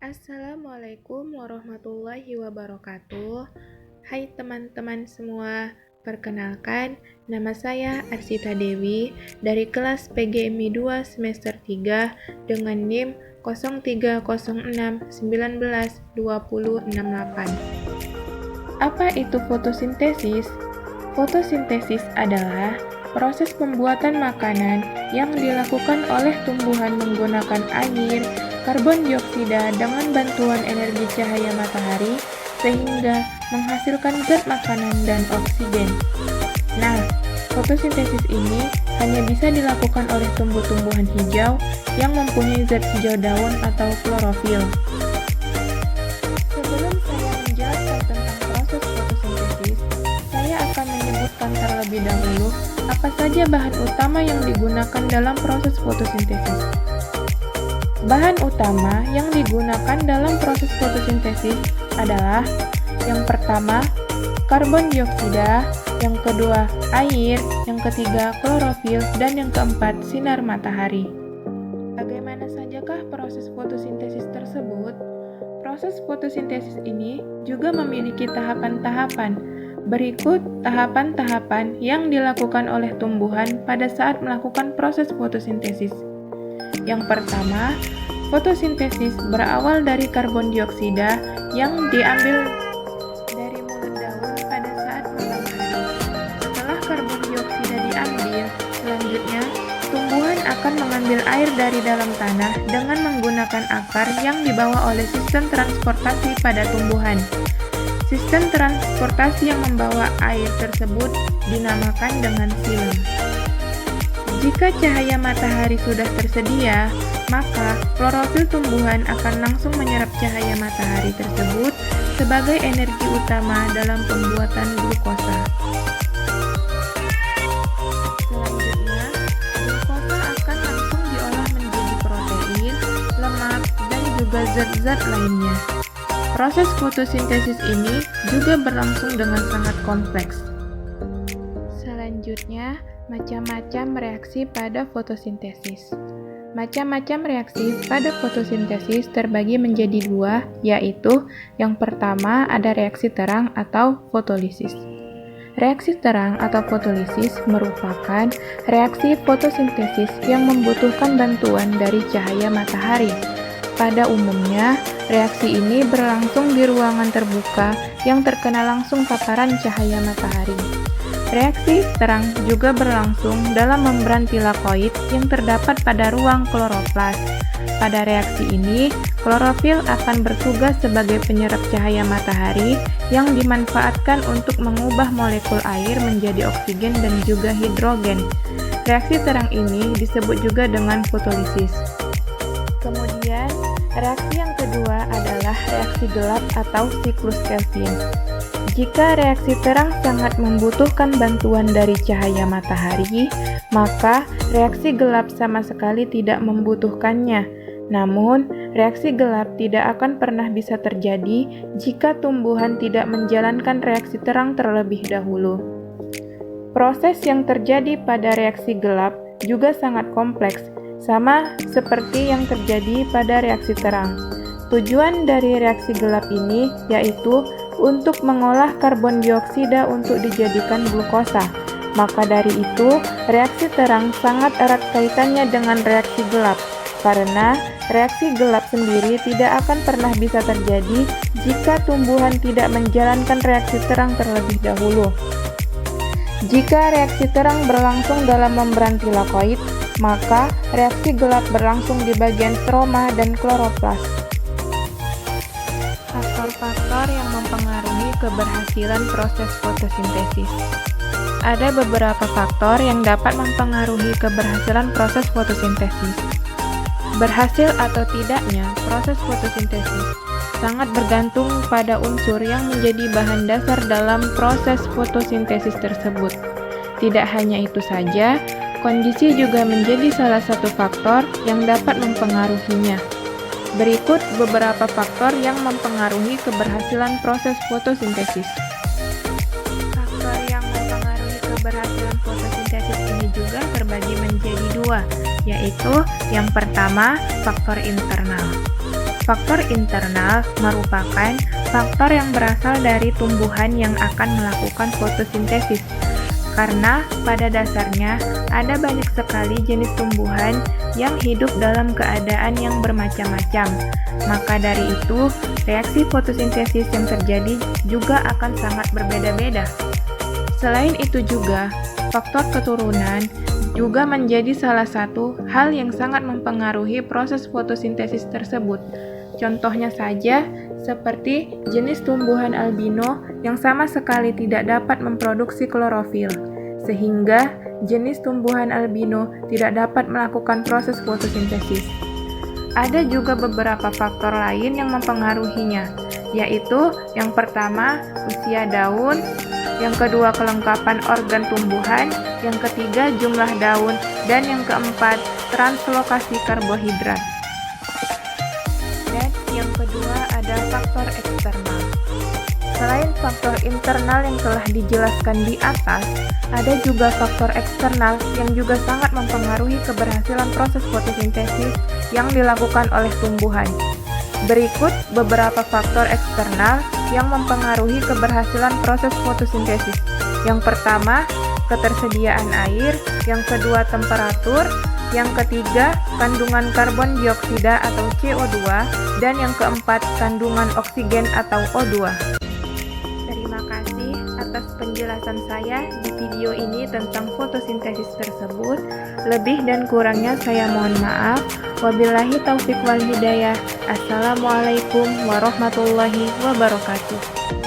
Assalamualaikum warahmatullahi wabarakatuh. Hai teman-teman semua, perkenalkan nama saya Arsita Dewi dari kelas PGMI 2 semester 3 dengan NIM 0306192068. Apa itu fotosintesis? Fotosintesis adalah proses pembuatan makanan yang dilakukan oleh tumbuhan menggunakan air, karbon dioksida dengan bantuan energi cahaya matahari sehingga menghasilkan zat makanan dan oksigen. Nah, fotosintesis ini hanya bisa dilakukan oleh tumbuh-tumbuhan hijau yang mempunyai zat hijau daun atau klorofil. Sebelum saya menjelaskan tentang proses fotosintesis, saya akan menyebutkan terlebih dahulu apa saja bahan utama yang digunakan dalam proses fotosintesis. Bahan utama yang digunakan dalam proses fotosintesis adalah yang pertama, karbon dioksida, yang kedua, air, yang ketiga, klorofil, dan yang keempat, sinar matahari. Bagaimana sajakah proses fotosintesis tersebut? Proses fotosintesis ini juga memiliki tahapan-tahapan. Berikut tahapan-tahapan yang dilakukan oleh tumbuhan pada saat melakukan proses fotosintesis. Yang pertama, fotosintesis berawal dari karbon dioksida yang diambil dari mulut daun pada saat malam hari. Setelah karbon dioksida diambil, selanjutnya tumbuhan akan mengambil air dari dalam tanah dengan menggunakan akar yang dibawa oleh sistem transportasi pada tumbuhan. Sistem transportasi yang membawa air tersebut dinamakan dengan silem. Jika cahaya matahari sudah tersedia, maka klorofil tumbuhan akan langsung menyerap cahaya matahari tersebut sebagai energi utama dalam pembuatan glukosa. Selanjutnya, glukosa akan langsung diolah menjadi protein, lemak, dan juga zat-zat lainnya. Proses fotosintesis ini juga berlangsung dengan sangat kompleks. Selanjutnya, macam-macam reaksi pada fotosintesis. Macam-macam reaksi pada fotosintesis terbagi menjadi dua, yaitu yang pertama ada reaksi terang atau fotolisis. Reaksi terang atau fotolisis merupakan reaksi fotosintesis yang membutuhkan bantuan dari cahaya matahari. Pada umumnya, reaksi ini berlangsung di ruangan terbuka yang terkena langsung paparan cahaya matahari. Reaksi terang juga berlangsung dalam membran tilakoid yang terdapat pada ruang kloroplas. Pada reaksi ini, klorofil akan bertugas sebagai penyerap cahaya matahari yang dimanfaatkan untuk mengubah molekul air menjadi oksigen dan juga hidrogen. Reaksi terang ini disebut juga dengan fotolisis. Kemudian, reaksi yang kedua adalah reaksi gelap atau siklus Kelvin. Jika reaksi terang sangat membutuhkan bantuan dari cahaya matahari, maka reaksi gelap sama sekali tidak membutuhkannya. Namun, reaksi gelap tidak akan pernah bisa terjadi jika tumbuhan tidak menjalankan reaksi terang terlebih dahulu. Proses yang terjadi pada reaksi gelap juga sangat kompleks, sama seperti yang terjadi pada reaksi terang. Tujuan dari reaksi gelap ini yaitu untuk mengolah karbon dioksida untuk dijadikan glukosa. Maka dari itu, reaksi terang sangat erat kaitannya dengan reaksi gelap, karena reaksi gelap sendiri tidak akan pernah bisa terjadi jika tumbuhan tidak menjalankan reaksi terang terlebih dahulu. Jika reaksi terang berlangsung dalam membran tilakoid, maka reaksi gelap berlangsung di bagian stroma dan kloroplas. Faktor-faktor yang mempengaruhi keberhasilan proses fotosintesis. Ada beberapa faktor yang dapat mempengaruhi keberhasilan proses fotosintesis. Berhasil atau tidaknya proses fotosintesis sangat bergantung pada unsur yang menjadi bahan dasar dalam proses fotosintesis tersebut. Tidak hanya itu saja, kondisi juga menjadi salah satu faktor yang dapat mempengaruhinya. Berikut beberapa faktor yang mempengaruhi keberhasilan proses fotosintesis. Faktor yang mempengaruhi keberhasilan fotosintesis ini juga terbagi menjadi dua, yaitu yang pertama, faktor internal. Faktor internal merupakan faktor yang berasal dari tumbuhan yang akan melakukan fotosintesis. Karena pada dasarnya ada banyak sekali jenis tumbuhan yang hidup dalam keadaan yang bermacam-macam. Maka dari itu, reaksi fotosintesis yang terjadi juga akan sangat berbeda-beda. Selain itu juga, faktor keturunan juga menjadi salah satu hal yang sangat mempengaruhi proses fotosintesis tersebut. Contohnya saja, seperti jenis tumbuhan albino yang sama sekali tidak dapat memproduksi klorofil, sehingga jenis tumbuhan albino tidak dapat melakukan proses fotosintesis. Ada juga beberapa faktor lain yang mempengaruhinya, yaitu yang pertama, usia daun, yang kedua, kelengkapan organ tumbuhan, yang ketiga, jumlah daun, dan yang keempat, translokasi karbohidrat. Dan yang kedua ada faktor eksternal. Selain faktor internal yang telah dijelaskan di atas, ada juga faktor eksternal yang juga sangat mempengaruhi keberhasilan proses fotosintesis yang dilakukan oleh tumbuhan. Berikut beberapa faktor eksternal yang mempengaruhi keberhasilan proses fotosintesis. Yang pertama, ketersediaan air, yang kedua, temperatur, yang ketiga, kandungan karbon dioksida atau CO2, dan yang keempat, kandungan oksigen atau O2. Terima kasih atas penjelasan saya di video ini tentang fotosintesis tersebut. Lebih dan kurangnya saya mohon maaf. Wabillahi taufiq wal hidayah. Assalamualaikum warahmatullahi wabarakatuh.